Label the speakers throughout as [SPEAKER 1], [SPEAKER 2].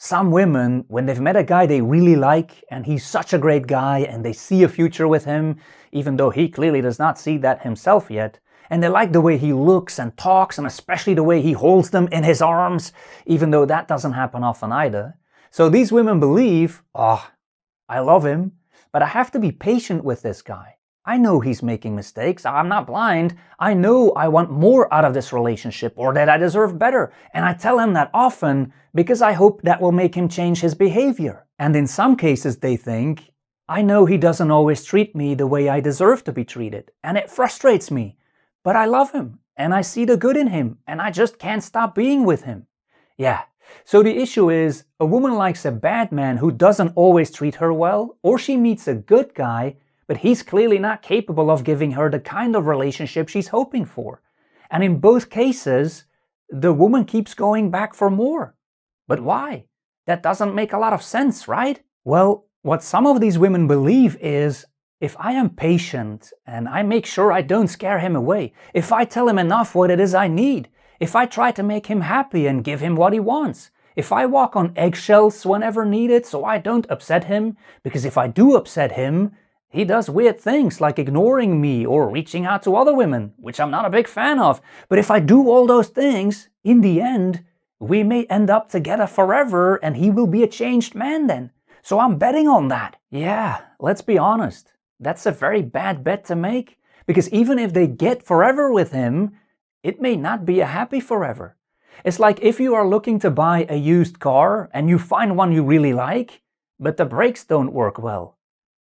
[SPEAKER 1] Some women, when they've met a guy they really like and he's such a great guy and they see a future with him, even though he clearly does not see that himself yet, and they like the way he looks and talks and especially the way he holds them in his arms, even though that doesn't happen often either. So these women believe, oh, I love him, but I have to be patient with this guy. I know he's making mistakes, I'm not blind, I know I want more out of this relationship or that I deserve better, and I tell him that often because I hope that will make him change his behavior. And in some cases they think, I know he doesn't always treat me the way I deserve to be treated, and it frustrates me, but I love him, and I see the good in him, and I just can't stop being with him. Yeah, so the issue is, a woman likes a bad man who doesn't always treat her well, or she meets a good guy but he's clearly not capable of giving her the kind of relationship she's hoping for. And in both cases, the woman keeps going back for more. But why? That doesn't make a lot of sense, right? Well, what some of these women believe is, if I am patient and I make sure I don't scare him away, if I tell him enough what it is I need, if I try to make him happy and give him what he wants, if I walk on eggshells whenever needed so I don't upset him, because if I do upset him, he does weird things like ignoring me or reaching out to other women, which I'm not a big fan of. But if I do all those things, in the end, we may end up together forever and he will be a changed man then. So I'm betting on that. Yeah, let's be honest. That's a very bad bet to make. Because even if they get forever with him, it may not be a happy forever. It's like if you are looking to buy a used car and you find one you really like, but the brakes don't work well.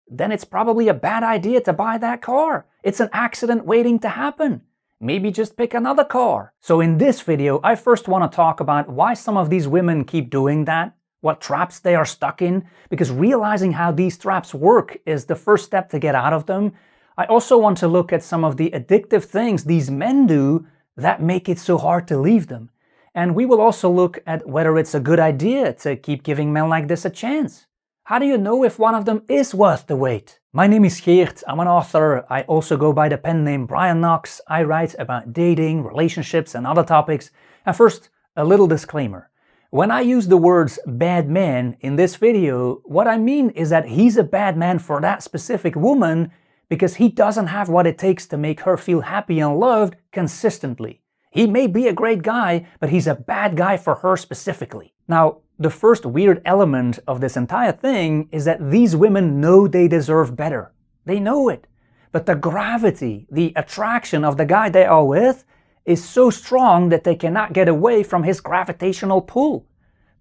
[SPEAKER 1] Then it's probably a bad idea to buy that car. It's an accident waiting to happen. Maybe just pick another car. So in this video, I first want to talk about why some of these women keep doing that, what traps they are stuck in, because realizing how these traps work is the first step to get out of them. I also want to look at some of the addictive things these men do that make it so hard to leave them. And we will also look at whether it's a good idea to keep giving men like this a chance. How do you know if one of them is worth the wait? My name is Geert, I'm an author. I also go by the pen name Brian Knox. I write about dating, relationships and other topics. And first, a little disclaimer. When I use the words bad man in this video, what I mean is that he's a bad man for that specific woman because he doesn't have what it takes to make her feel happy and loved consistently. He may be a great guy, but he's a bad guy for her specifically. Now, the first weird element of this entire thing is that these women know they deserve better. They know it. But the gravity, the attraction of the guy they are with is so strong that they cannot get away from his gravitational pull.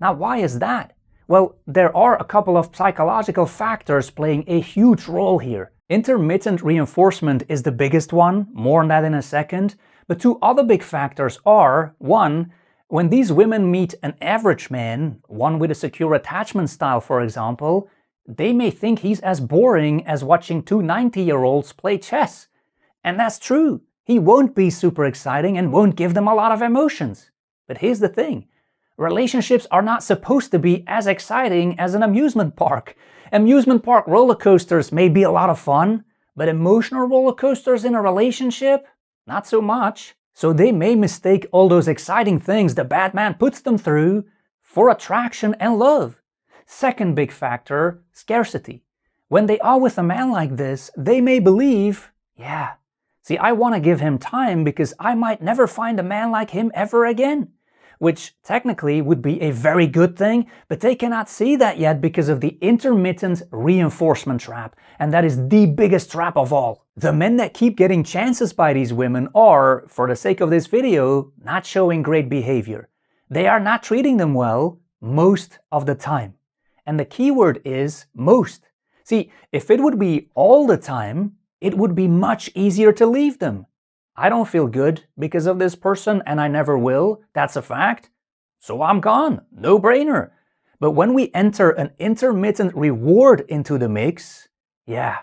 [SPEAKER 1] Now, why is that? Well, there are a couple of psychological factors playing a huge role here. Intermittent reinforcement is the biggest one, more on that in a second. But two other big factors are, one, when these women meet an average man, one with a secure attachment style for example, they may think he's as boring as watching two 90-year-olds play chess. And that's true. He won't be super exciting and won't give them a lot of emotions. But here's the thing. Relationships are not supposed to be as exciting as an amusement park. Amusement park roller coasters may be a lot of fun, but emotional roller coasters in a relationship? Not so much. So they may mistake all those exciting things the bad man puts them through for attraction and love. Second big factor, scarcity. When they are with a man like this, they may believe, yeah, see, I want to give him time because I might never find a man like him ever again. Which technically would be a very good thing, but they cannot see that yet because of the intermittent reinforcement trap. And that is the biggest trap of all. The men that keep getting chances by these women are, for the sake of this video, not showing great behavior. They are not treating them well most of the time. And the key word is most. See, if it would be all the time, it would be much easier to leave them. I don't feel good because of this person and I never will, that's a fact. So I'm gone, no brainer. But when we enter an intermittent reward into the mix, yeah,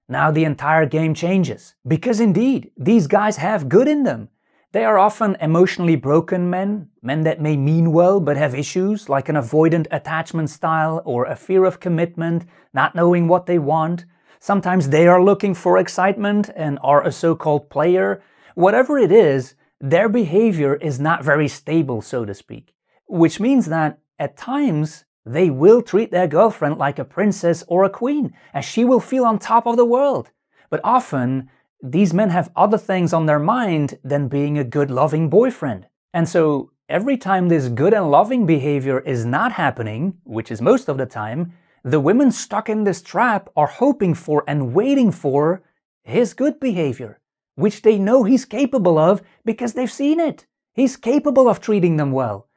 [SPEAKER 1] now the entire game changes. Because indeed, these guys have good in them. They are often emotionally broken men that may mean well but have issues like an avoidant attachment style or a fear of commitment, not knowing what they want. Sometimes they are looking for excitement and are a so-called player. Whatever it is, their behavior is not very stable, so to speak. Which means that, at times, they will treat their girlfriend like a princess or a queen, and she will feel on top of the world. But often, these men have other things on their mind than being a good loving boyfriend. And so, every time this good and loving behavior is not happening, which is most of the time, the women stuck in this trap are hoping for and waiting for his good behavior, which they know he's capable of because they've seen it. He's capable of treating them well.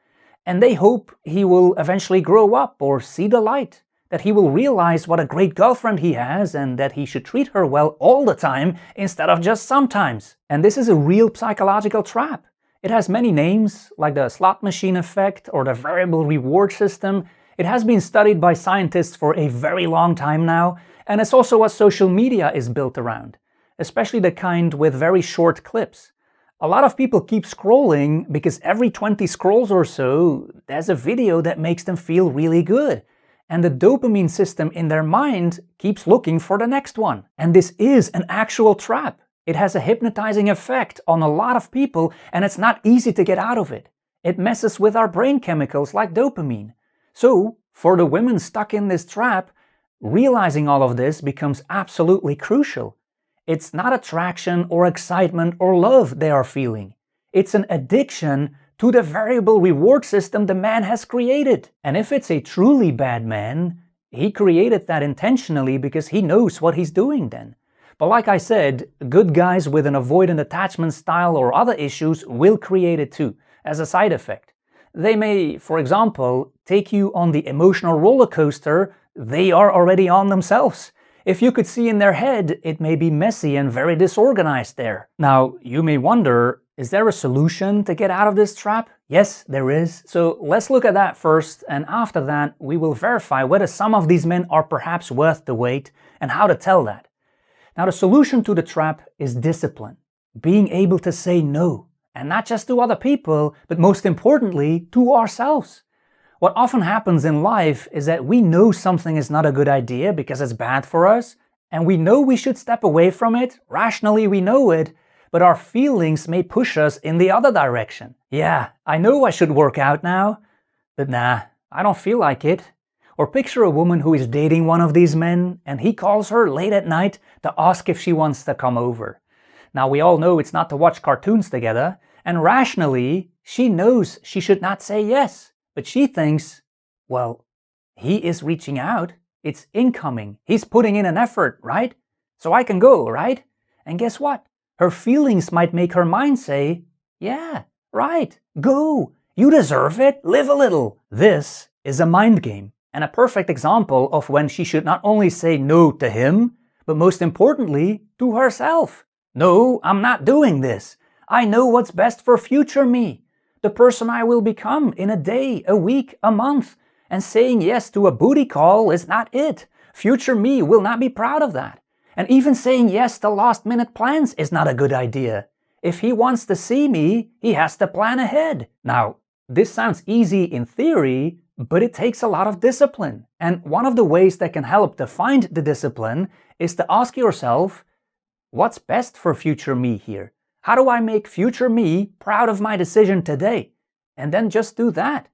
[SPEAKER 1] And they hope he will eventually grow up or see the light, that he will realize what a great girlfriend he has and that he should treat her well all the time instead of just sometimes. And this is a real psychological trap. It has many names, like the slot machine effect or the variable reward system. It has been studied by scientists for a very long time now, and it's also what social media is built around, especially the kind with very short clips. A lot of people keep scrolling because every 20 scrolls or so, there's a video that makes them feel really good. And the dopamine system in their mind keeps looking for the next one. And this is an actual trap. It has a hypnotizing effect on a lot of people, and it's not easy to get out of it. It messes with our brain chemicals like dopamine. So, for the women stuck in this trap, realizing all of this becomes absolutely crucial. It's not attraction or excitement or love they are feeling. It's an addiction to the variable reward system the man has created. And if it's a truly bad man, he created that intentionally because he knows what he's doing then. But like I said, good guys with an avoidant attachment style or other issues will create it too, as a side effect. They may, for example, take you on the emotional roller coaster they are already on themselves. If you could see in their head, it may be messy and very disorganized there. Now, you may wonder, is there a solution to get out of this trap? Yes, there is. So let's look at that first, and after that, we will verify whether some of these men are perhaps worth the wait and how to tell that. Now, the solution to the trap is discipline. Being able to say no, and not just to other people, but most importantly, to ourselves. What often happens in life is that we know something is not a good idea because it's bad for us, and we know we should step away from it, rationally we know it, but our feelings may push us in the other direction. Yeah, I know I should work out now, but nah, I don't feel like it. Or picture a woman who is dating one of these men, and he calls her late at night to ask if she wants to come over. Now we all know it's not to watch cartoons together, and rationally, she knows she should not say yes. But she thinks, well, he is reaching out, it's incoming, he's putting in an effort, right? So I can go, right? And guess what? Her feelings might make her mind say, yeah, right, go, you deserve it, live a little. This is a mind game, and a perfect example of when she should not only say no to him, but most importantly, to herself. No, I'm not doing this. I know what's best for future me. The person I will become in a day, a week, a month. And saying yes to a booty call is not it. Future me will not be proud of that. And even saying yes to last-minute plans is not a good idea. If he wants to see me, he has to plan ahead. Now, this sounds easy in theory, but it takes a lot of discipline. And one of the ways that can help to find the discipline is to ask yourself, what's best for future me here? How do I make future me proud of my decision today? And then just do that.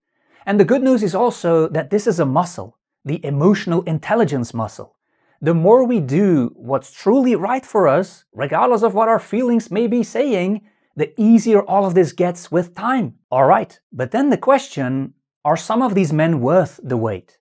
[SPEAKER 1] And the good news is also that this is a muscle, the emotional intelligence muscle. The more we do what's truly right for us, regardless of what our feelings may be saying, the easier all of this gets with time. Alright, but then the question, are some of these men worth the wait?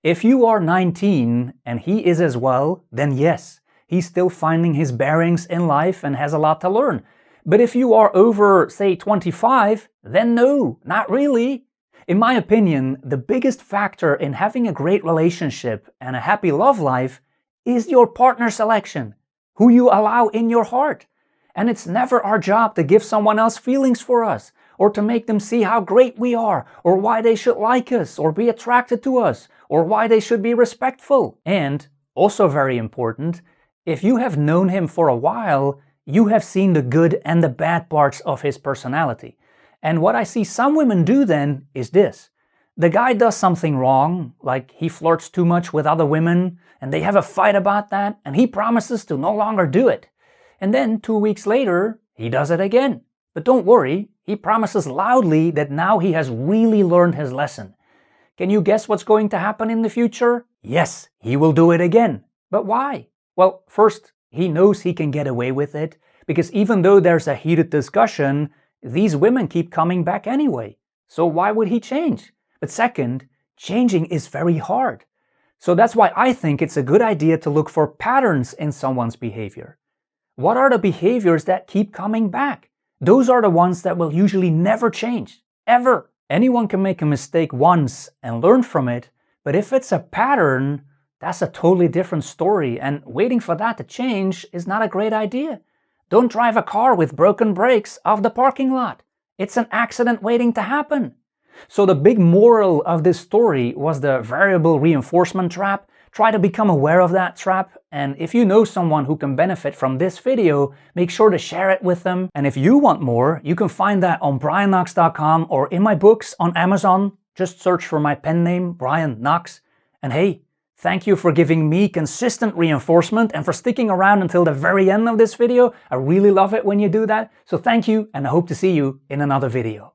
[SPEAKER 1] If you are 19 and he is as well, then yes, he's still finding his bearings in life and has a lot to learn. But if you are over, say, 25, then no, not really. In my opinion, the biggest factor in having a great relationship and a happy love life is your partner selection, who you allow in your heart. And it's never our job to give someone else feelings for us, or to make them see how great we are, or why they should like us, or be attracted to us, or why they should be respectful. And, also very important, if you have known him for a while, you have seen the good and the bad parts of his personality. And what I see some women do then is this. The guy does something wrong, like he flirts too much with other women, and they have a fight about that, and he promises to no longer do it. And then 2 weeks later, he does it again. But don't worry, he promises loudly that now he has really learned his lesson. Can you guess what's going to happen in the future? Yes, he will do it again. But why? Well, first, he knows he can get away with it, because even though there's a heated discussion, these women keep coming back anyway. So why would he change? But second, changing is very hard. So that's why I think it's a good idea to look for patterns in someone's behavior. What are the behaviors that keep coming back? Those are the ones that will usually never change, ever. Anyone can make a mistake once and learn from it, but if it's a pattern, that's a totally different story, and waiting for that to change is not a great idea. Don't drive a car with broken brakes off the parking lot. It's an accident waiting to happen. So the big moral of this story was the variable reinforcement trap. Try to become aware of that trap, and if you know someone who can benefit from this video, make sure to share it with them. And if you want more, you can find that on brianknox.com or in my books on Amazon. Just search for my pen name, Brian Knox. And hey, thank you for giving me consistent reinforcement and for sticking around until the very end of this video. I really love it when you do that. So thank you, and I hope to see you in another video.